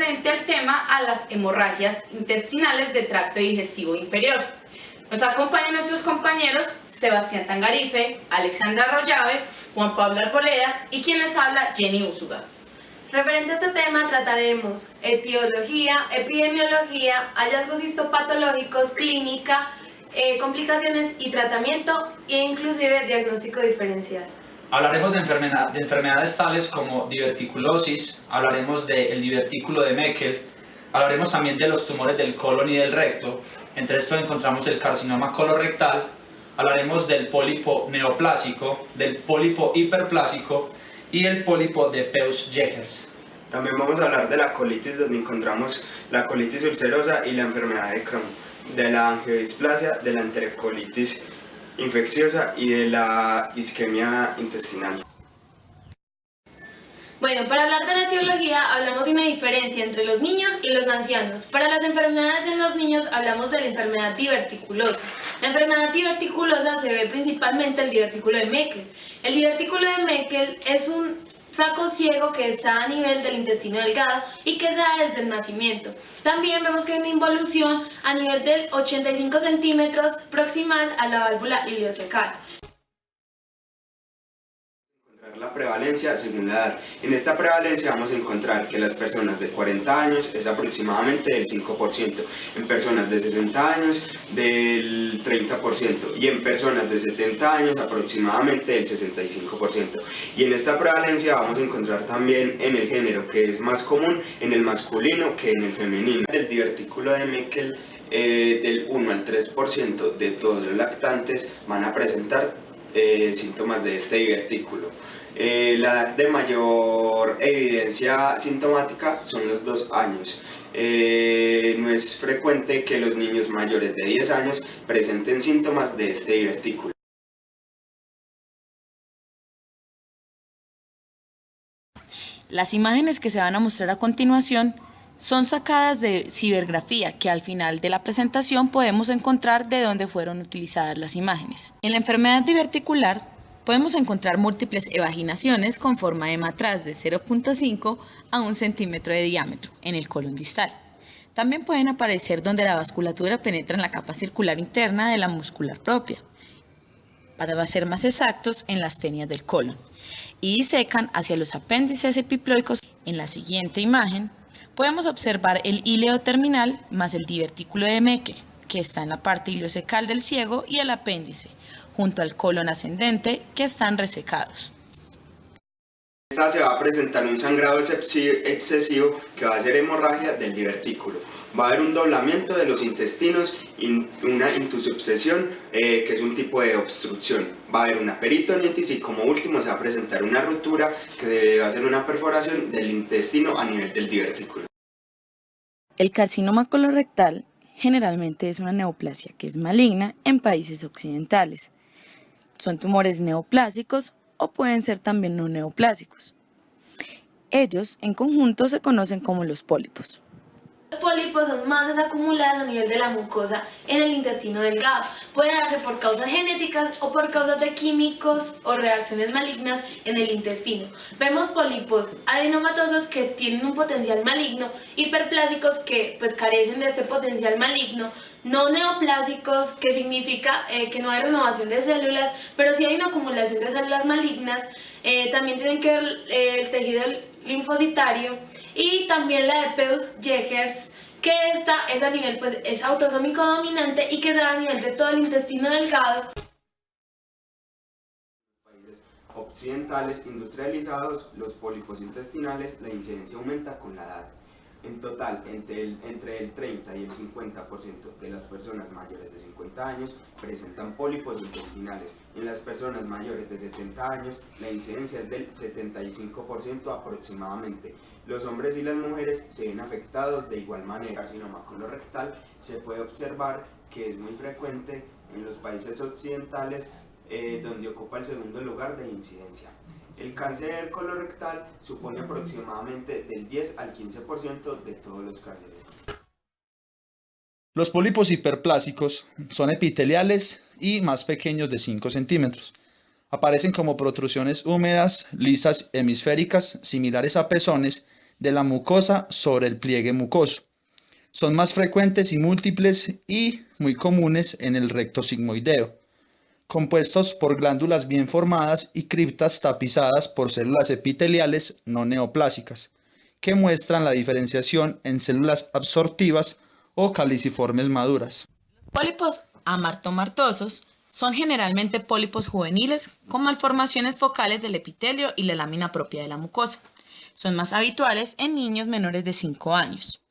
referente al tema a las hemorragias intestinales de tracto digestivo inferior. Nos acompañan nuestros compañeros Sebastián Tangarife, Alexandra Arroyave, Juan Pablo Arboleda y quien les habla, Jenny Úsuga. Referente a este tema trataremos etiología, epidemiología, hallazgos histopatológicos, clínica, complicaciones y tratamiento e inclusive diagnóstico diferencial. Hablaremos de enfermedades tales como diverticulosis, hablaremos del divertículo de Meckel, hablaremos también de los tumores del colon y del recto. Entre estos encontramos el carcinoma colorectal, hablaremos del pólipo neoplásico, del pólipo hiperplásico y el pólipo de Peutz-Jeghers. También vamos a hablar de la colitis, donde encontramos la colitis ulcerosa y la enfermedad de Crohn, de la angiodisplasia, de la enterocolitis infecciosa y de la isquemia intestinal. Bueno, para hablar de la etiología hablamos de una diferencia entre los niños y los ancianos. Para las enfermedades en los niños hablamos de la enfermedad diverticulosa. La enfermedad diverticulosa se ve principalmente el divertículo de Meckel. El divertículo de Meckel es un saco ciego que está a nivel del intestino delgado y que se da desde el nacimiento. También vemos que hay una involución a nivel del 85 centímetros proximal a la válvula ileocecal. La prevalencia según la edad. En esta prevalencia vamos a encontrar que las personas de 40 años es aproximadamente del 5%, en personas de 60 años del 30% y en personas de 70 años aproximadamente del 65%. Y en esta prevalencia vamos a encontrar también en el género, que es más común en el masculino que en el femenino. El divertículo de Meckel, del 1 al 3% de todos los lactantes van a presentar síntomas de este divertículo. La edad de mayor evidencia sintomática son los 2 años. No es frecuente que los niños mayores de 10 años presenten síntomas de este divertículo. Las imágenes que se van a mostrar a continuación son sacadas de cibergrafía, que al final de la presentación podemos encontrar de dónde fueron utilizadas las imágenes. En la enfermedad diverticular podemos encontrar múltiples evaginaciones con forma de matraz de 0.5 a 1 centímetro de diámetro en el colon distal. También pueden aparecer donde la vasculatura penetra en la capa circular interna de la muscular propia, para ser más exactos, en las tenias del colon, y disecan hacia los apéndices epiploicos. En la siguiente imagen podemos observar el íleo terminal más el divertículo de Meckel, que está en la parte ileocecal del ciego, y el apéndice, junto al colon ascendente, que están resecados. Esta se va a presentar un sangrado excesivo que va a ser hemorragia del divertículo. Va a haber un doblamiento de los intestinos y una intusubsesión, que es un tipo de obstrucción. Va a haber una peritonitis y como último se va a presentar una ruptura que va a ser una perforación del intestino a nivel del divertículo. El carcinoma colorectal generalmente es una neoplasia que es maligna en países occidentales. Son tumores neoplásicos o pueden ser también no neoplásicos. Ellos en conjunto se conocen como los pólipos. Los pólipos son masas acumuladas a nivel de la mucosa en el intestino delgado. Pueden darse por causas genéticas o por causas de químicos o reacciones malignas en el intestino. Vemos pólipos adenomatosos que tienen un potencial maligno, hiperplásicos que carecen de este potencial maligno, no neoplásicos, que significa que no hay renovación de células, pero sí hay una acumulación de células malignas. También tienen que ver el tejido linfocitario, y también la de Peutz-Jeghers, que esta es a nivel, es autosómico dominante y que se da a nivel de todo el intestino delgado. Países occidentales industrializados, los pólipos intestinales, la incidencia aumenta con la edad. En total, entre el 30 y el 50% de las personas mayores de 50 años presentan pólipos intestinales. En las personas mayores de 70 años, la incidencia es del 75% aproximadamente. Los hombres y las mujeres se ven afectados de igual manera. El carcinoma colorectal se puede observar que es muy frecuente en los países occidentales, donde ocupa el segundo lugar de incidencia. El cáncer colorectal supone aproximadamente del 10 al 15% de todos los cánceres. Los pólipos hiperplásicos son epiteliales y más pequeños de 5 centímetros. Aparecen como protrusiones húmedas, lisas, hemisféricas, similares a pezones de la mucosa sobre el pliegue mucoso. Son más frecuentes y múltiples y muy comunes en el recto sigmoideo, compuestos por glándulas bien formadas y criptas tapizadas por células epiteliales no neoplásicas, que muestran la diferenciación en células absortivas o caliciformes maduras. Los pólipos amartomartosos son generalmente pólipos juveniles con malformaciones focales del epitelio y la lámina propia de la mucosa. Son más habituales en niños menores de 5 años.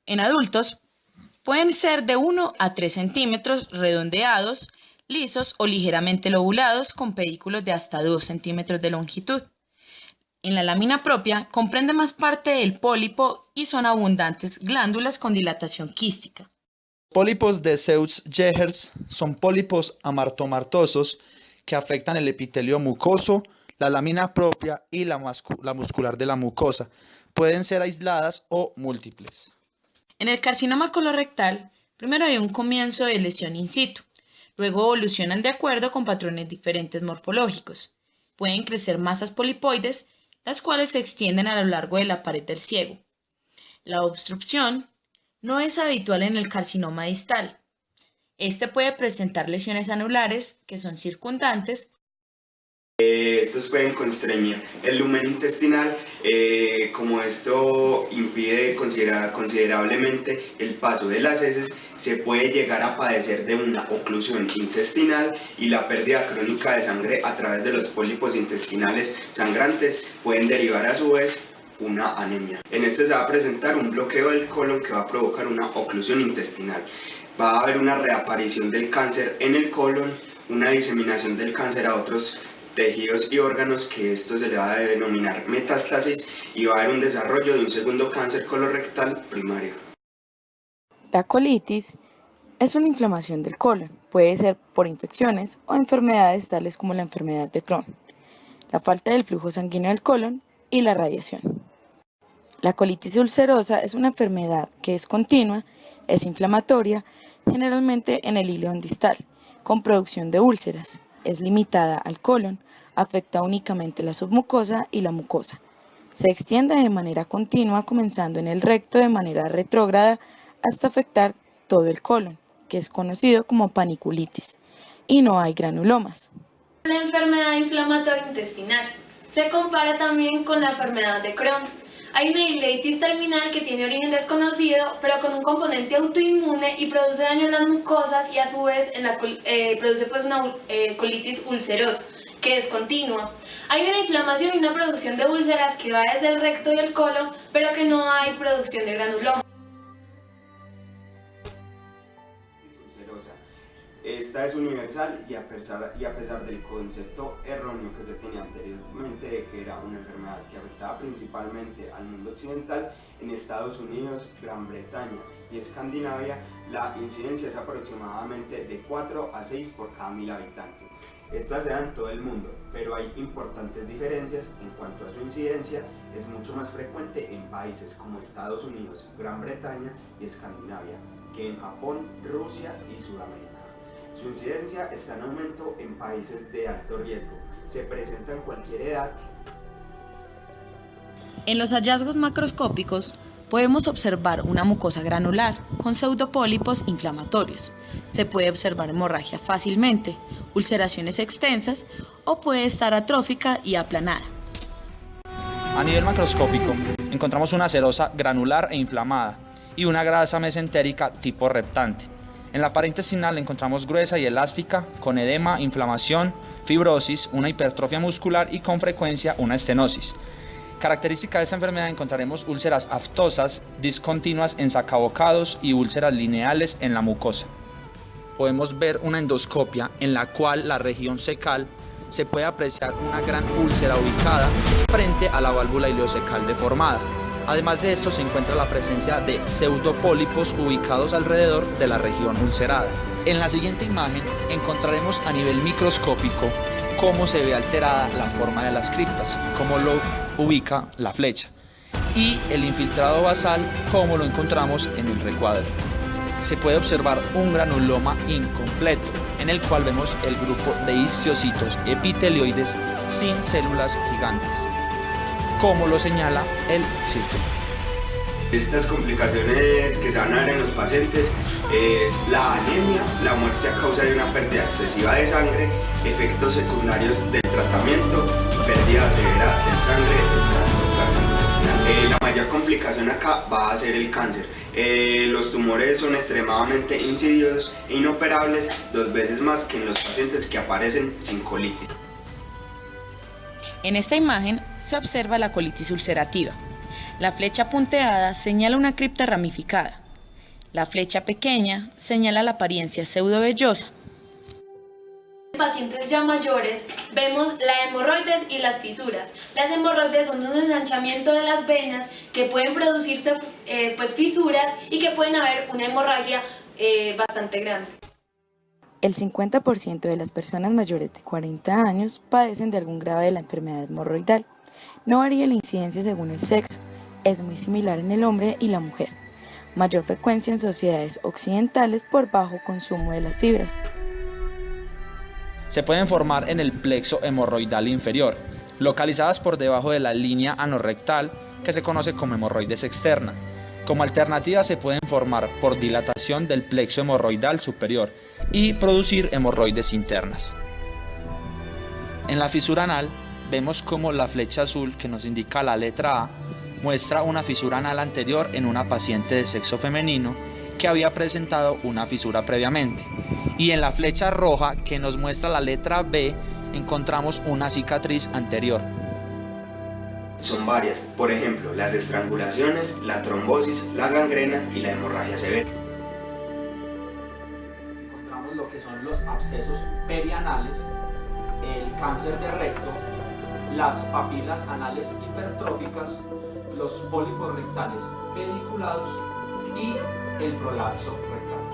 En adultos pueden ser de 1 a 3 centímetros, redondeados, lisos o ligeramente lobulados con pedículos de hasta 2 centímetros de longitud. En la lámina propia comprende más parte del pólipo y son abundantes glándulas con dilatación quística. Pólipos de Zeutz-Jehers son pólipos amartomartosos que afectan el epitelio mucoso, la lámina propia y la muscular de la mucosa. Pueden ser aisladas o múltiples. En el carcinoma colorectal, primero hay un comienzo de lesión in situ, luego evolucionan de acuerdo con patrones diferentes morfológicos. Pueden crecer masas polipoides, las cuales se extienden a lo largo de la pared del ciego. La obstrucción no es habitual en el carcinoma distal. Este puede presentar lesiones anulares que son circundantes. Estos pueden constreñir el lumen intestinal, como esto impide considerablemente el paso de las heces, se puede llegar a padecer de una oclusión intestinal y la pérdida crónica de sangre a través de los pólipos intestinales sangrantes pueden derivar a su vez una anemia. En este se va a presentar un bloqueo del colon que va a provocar una oclusión intestinal. Va a haber una reaparición del cáncer en el colon, una diseminación del cáncer a otros tejidos y órganos, que esto se le va a denominar metástasis, y va a haber un desarrollo de un segundo cáncer colorectal primario. La colitis es una inflamación del colon, puede ser por infecciones o enfermedades tales como la enfermedad de Crohn, la falta del flujo sanguíneo del colon y la radiación. La colitis ulcerosa es una enfermedad que es continua, es inflamatoria, generalmente en el íleon distal, con producción de úlceras. Es limitada al colon, afecta únicamente la submucosa y la mucosa. Se extiende de manera continua, comenzando en el recto de manera retrógrada hasta afectar todo el colon, que es conocido como paniculitis, y no hay granulomas. La enfermedad inflamatoria intestinal se compara también con la enfermedad de Crohn. Hay una ileitis terminal que tiene origen desconocido, pero con un componente autoinmune y produce daño en las mucosas y a su vez produce una colitis ulcerosa, que es continua. Hay una inflamación y una producción de úlceras que va desde el recto y el colon, pero que no hay producción de granuloma. Esta es universal y a pesar del concepto erróneo que se tenía anteriormente de que era una enfermedad que afectaba principalmente al mundo occidental, en Estados Unidos, Gran Bretaña y Escandinavia la incidencia es aproximadamente de 4 a 6 por cada 1000 habitantes. Esta se da en todo el mundo, pero hay importantes diferencias en cuanto a su incidencia. Es mucho más frecuente en países como Estados Unidos, Gran Bretaña y Escandinavia que en Japón, Rusia y Sudamérica. Su incidencia está en aumento en países de alto riesgo. Se presenta en cualquier edad. En los hallazgos macroscópicos podemos observar una mucosa granular con pseudopólipos inflamatorios. Se puede observar hemorragia fácilmente, ulceraciones extensas o puede estar atrófica y aplanada. A nivel macroscópico encontramos una serosa granular e inflamada y una grasa mesentérica tipo reptante. En la pared intestinal la encontramos gruesa y elástica, con edema, inflamación, fibrosis, una hipertrofia muscular y con frecuencia una estenosis. Característica de esta enfermedad encontraremos úlceras aftosas, discontinuas en sacabocados y úlceras lineales en la mucosa. Podemos ver una endoscopia en la cual la región cecal se puede apreciar una gran úlcera ubicada frente a la válvula ileocecal deformada. Además de esto se encuentra la presencia de pseudopólipos ubicados alrededor de la región ulcerada. En la siguiente imagen encontraremos a nivel microscópico cómo se ve alterada la forma de las criptas, cómo lo ubica la flecha, y el infiltrado basal cómo lo encontramos en el recuadro. Se puede observar un granuloma incompleto, en el cual vemos el grupo de histocitos epitelioides sin células gigantes. como lo señala el círculo. Estas complicaciones que se van a ver en los pacientes es la anemia, la muerte a causa de una pérdida excesiva de sangre, efectos secundarios del tratamiento y pérdida severa de sangre del tracto gastrointestinal. La mayor complicación acá va a ser el cáncer. Los tumores son extremadamente insidiosos e inoperables, 2 veces más que en los pacientes que aparecen sin colitis. En esta imagen se observa la colitis ulcerativa. La flecha punteada señala una cripta ramificada. La flecha pequeña señala la apariencia pseudovellosa. En pacientes ya mayores vemos la hemorroides y las fisuras. Las hemorroides son un ensanchamiento de las venas que pueden producirse fisuras y que pueden haber una hemorragia bastante grande. El 50% de las personas mayores de 40 años padecen de algún grado de la enfermedad hemorroidal. No varía la incidencia según el sexo. Es muy similar en el hombre y la mujer. Mayor frecuencia en sociedades occidentales por bajo consumo de las fibras. Se pueden formar en el plexo hemorroidal inferior, localizadas por debajo de la línea anorrectal, que se conoce como hemorroides externa. Como alternativa se pueden formar por dilatación del plexo hemorroidal superior y producir hemorroides internas. En la fisura anal vemos como la flecha azul que nos indica la letra A muestra una fisura anal anterior en una paciente de sexo femenino que había presentado una fisura previamente. Y en la flecha roja que nos muestra la letra B encontramos una cicatriz anterior. Son varias, por ejemplo, las estrangulaciones, la trombosis, la gangrena y la hemorragia severa. Encontramos lo que son los abscesos perianales, el cáncer de recto, las papilas anales hipertróficas, los pólipos rectales peliculados y el prolapso rectal.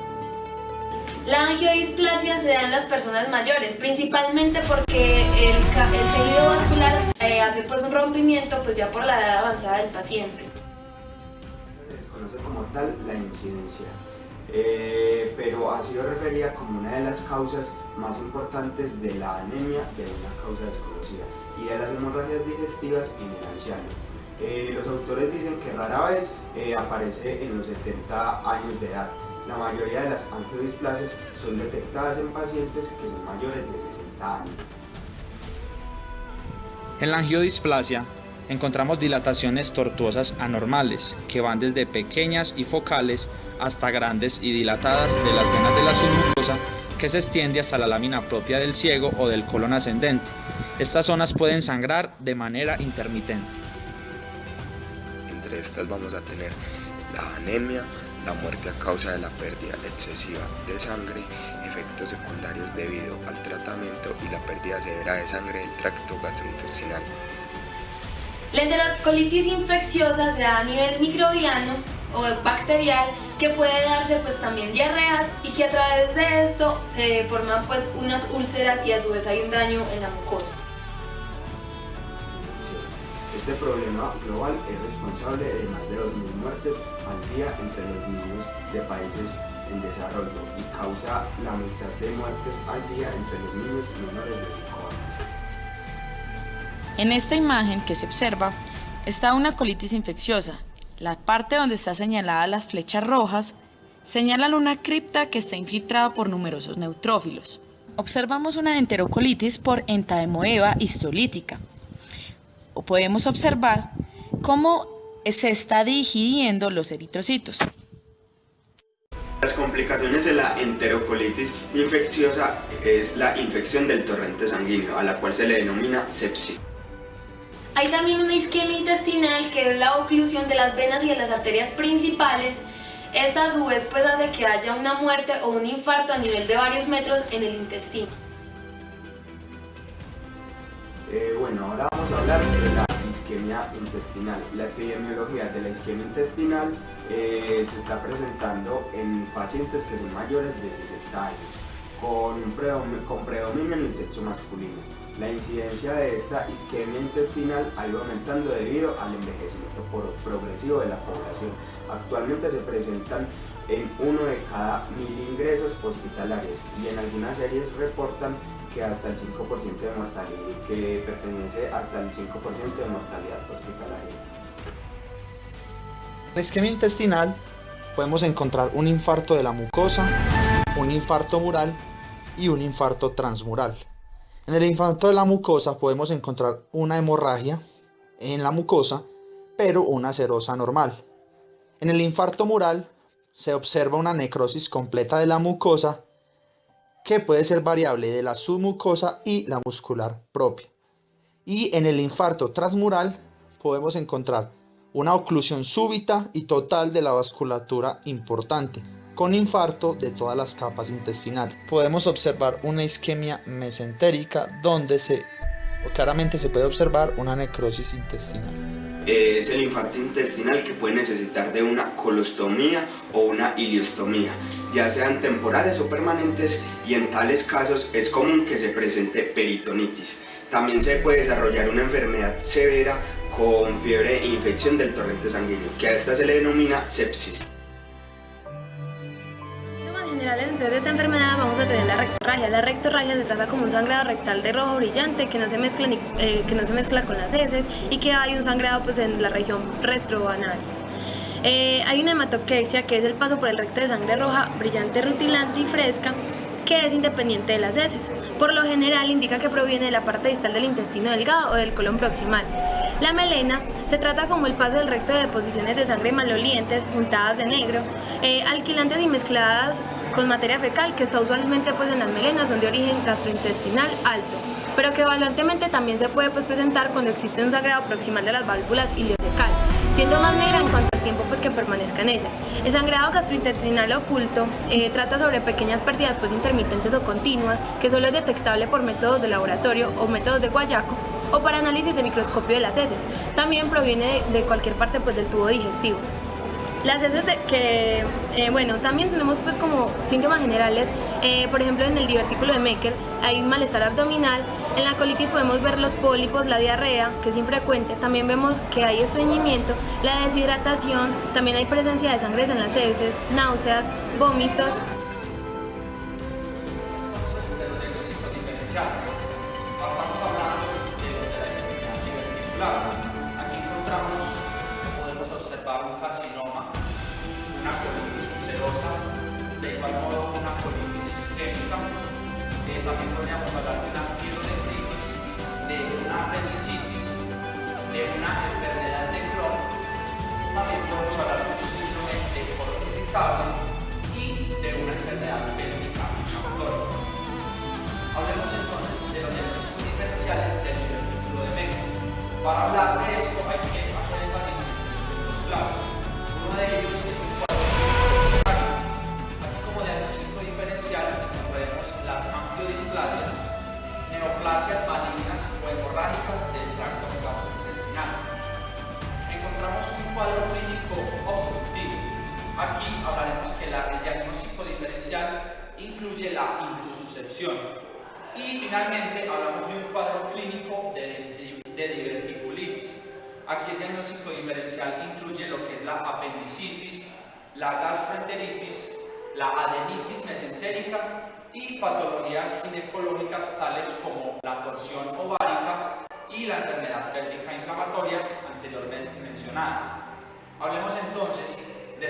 La angiodisplasia se da en las personas mayores, principalmente porque el tejido vascular hace un rompimiento ya por la edad avanzada del paciente. Se desconoce como tal la incidencia, pero ha sido referida como una de las causas más importantes de la anemia de una causa desconocida y de las hemorragias digestivas en el anciano. Los autores dicen que rara vez aparece en los 70 años de edad. La mayoría de las angiodisplasias son detectadas en pacientes que son mayores de 60 años. En la angiodisplasia encontramos dilataciones tortuosas anormales que van desde pequeñas y focales hasta grandes y dilatadas de las venas de la submucosa que se extiende hasta la lámina propia del ciego o del colon ascendente. Estas zonas pueden sangrar de manera intermitente. Entre estas vamos a tener la anemia, la muerte a causa de la pérdida excesiva de sangre, efectos secundarios debido al tratamiento y la pérdida severa de sangre del tracto gastrointestinal. La enterocolitis infecciosa se da a nivel microbiano o bacterial, que puede darse también diarreas y que a través de esto se forman unas úlceras y a su vez hay un daño en la mucosa. Este problema global es responsable de más de 2.000 muertes al día entre los niños de países en desarrollo y causa la mitad de muertes al día entre los niños menores de 5 años. En esta imagen que se observa está una colitis infecciosa. La parte donde está señalada las flechas rojas señalan una cripta que está infiltrada por numerosos neutrófilos. Observamos una enterocolitis por entademoeba histolítica. O podemos observar cómo se está digiriendo los eritrocitos. Las complicaciones de la enterocolitis infecciosa es la infección del torrente sanguíneo, a la cual se le denomina sepsis. Hay también una isquemia intestinal, que es la oclusión de las venas y de las arterias principales. Esta a su vez hace que haya una muerte o un infarto a nivel de varios metros en el intestino. Ahora vamos a hablar de la isquemia intestinal. La epidemiología de la isquemia intestinal se está presentando en pacientes que son mayores de 60 años, con predominio en el sexo masculino. La incidencia de esta isquemia intestinal ha ido aumentando debido al envejecimiento progresivo de la población. Actualmente se presentan en 1 de cada 1000 ingresos hospitalarios y en algunas series reportan que hasta el 5% de mortalidad, que pertenece hasta el 5% de mortalidad hospitalaria. En la isquemia intestinal podemos encontrar un infarto de la mucosa, un infarto mural y un infarto transmural. En el infarto de la mucosa podemos encontrar una hemorragia en la mucosa, pero una serosa normal. En el infarto mural se observa una necrosis completa de la mucosa que puede ser variable de la submucosa y la muscular propia. Y en el infarto transmural podemos encontrar una oclusión súbita y total de la vasculatura importante, con infarto de todas las capas intestinales. Podemos observar una isquemia mesentérica donde claramente se puede observar una necrosis intestinal. Es el infarto intestinal que puede necesitar de una colostomía o una ileostomía, ya sean temporales o permanentes, y en tales casos es común que se presente peritonitis. También se puede desarrollar una enfermedad severa con fiebre e infección del torrente sanguíneo, que a esta se le denomina sepsis. Generales, entonces de esta enfermedad vamos a tener la rectorragia. La rectorragia se trata como un sangrado rectal de rojo brillante que no se mezcla con las heces, y que hay un sangrado pues en la región retroanal. Hay una hematoquexia, que es el paso por el recto de sangre roja, brillante, rutilante y fresca, que es independiente de las heces. Por lo general indica que proviene de la parte distal del intestino delgado o del colon proximal. La melena se trata como el paso del recto de deposiciones de sangre malolientes, puntadas de negro, alquilantes y mezcladas con materia fecal, que está usualmente pues en las melenas, son de origen gastrointestinal alto, pero que evaluantemente también se puede pues presentar cuando existe un sangrado proximal de las válvulas ileocecal, siendo más negra en cuanto al tiempo pues que permanezca en ellas. El sangrado gastrointestinal oculto trata sobre pequeñas pérdidas pues intermitentes o continuas, que solo es detectable por métodos de laboratorio o métodos de Guayaco, o para análisis de microscopio de las heces. También proviene de cualquier parte pues del tubo digestivo. Las heces también tenemos pues como síntomas generales, por ejemplo en el divertículo de Meckel hay un malestar abdominal, en la colitis podemos ver los pólipos, la diarrea, que es infrecuente, también vemos que hay estreñimiento, la deshidratación, también hay presencia de sangre en las heces, náuseas, vómitos. Aquí encontramos, podemos observar un carcinoma, una colitis ulcerosa, de igual modo una colitis isquémica, también podríamos hablar de una pielonefritis, de una apendicitis, de una enfermedad de Crohn, también podemos hablar de un síndrome de colon irritable y de una enfermedad pélvica inflamatoria. Hablemos entonces de los diagnósticos diferenciales del divertículo de Meckel. Para hablar de esto hay que hacer énfasis en tres puntos claves. Uno de ellos es un cuadro funcional. Aquí como diagnóstico diferencial encontraremos las angiodisplasias, neoplasias malignas o hemorrágicas del tracto gastrointestinal. Encontramos un cuadro clínico obstructivo. Aquí hablaremos que el diagnóstico diferencial incluye la intususcepción. Y finalmente hablamos de un cuadro clínico de diverticulitis. Aquí el diagnóstico diferencial incluye lo que es la apendicitis, la gastroenteritis, la adenitis mesentérica y patologías ginecológicas tales como la torsión ovárica y la enfermedad pélvica inflamatoria anteriormente mencionada. Hablemos entonces de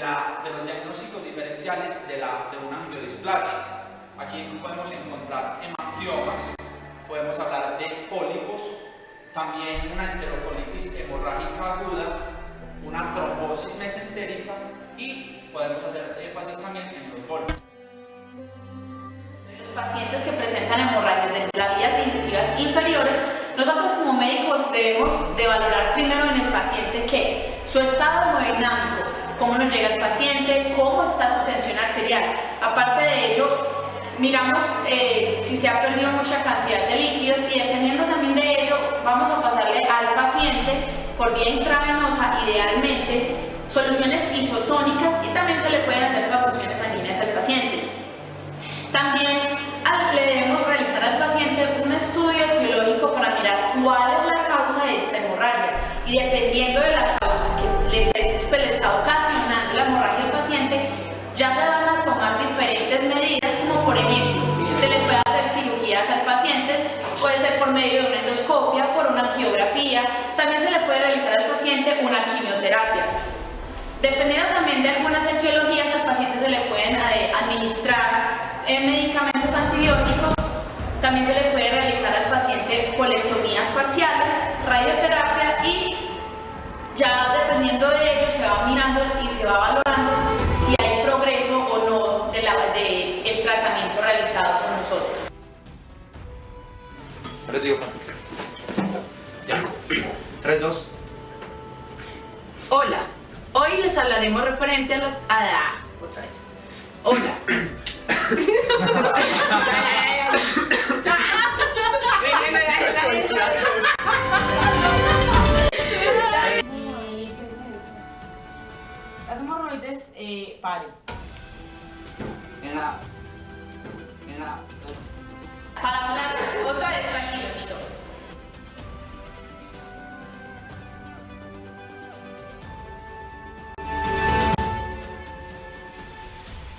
los diagnósticos diferenciales de una angiodisplasia. Aquí podemos encontrar hemangiomas, podemos hablar de pólipos, también una enterocolitis hemorrágica aguda, una trombosis mesentérica y podemos hacer énfasis también en los volúmenes. Los pacientes que presentan hemorragias de las vías digestivas inferiores, nosotros como médicos debemos de valorar primero en el paciente que su estado hemodinámico, cómo nos llega el paciente, cómo está su tensión arterial. Aparte de ello, miramos si se ha perdido mucha cantidad de líquidos, y dependiendo también de ello vamos a pasarle al paciente por vía intravenosa idealmente soluciones isotónicas, y también se le pueden hacer transfusiones sanguíneas al paciente. También le debemos realizar al paciente un estudio etiológico para mirar cuál es la causa de esta hemorragia, y dependiendo de la causa que le está ocasionando la hemorragia al paciente, ya se van a tomar diferentes medidas, como por ejemplo, se le puede hacer cirugías al paciente paciente una quimioterapia. Dependiendo también de algunas etiologías, al paciente se le pueden administrar medicamentos antibióticos. También se le puede realizar al paciente colectomías parciales, radioterapia y ya dependiendo de ello se va mirando y se va valorando si hay progreso o no del tratamiento realizado por nosotros. Les digo, ya. 3, 2. Hola, hoy les hablaremos referente a los... otra vez. Hola. Las hemorroides, paren. En la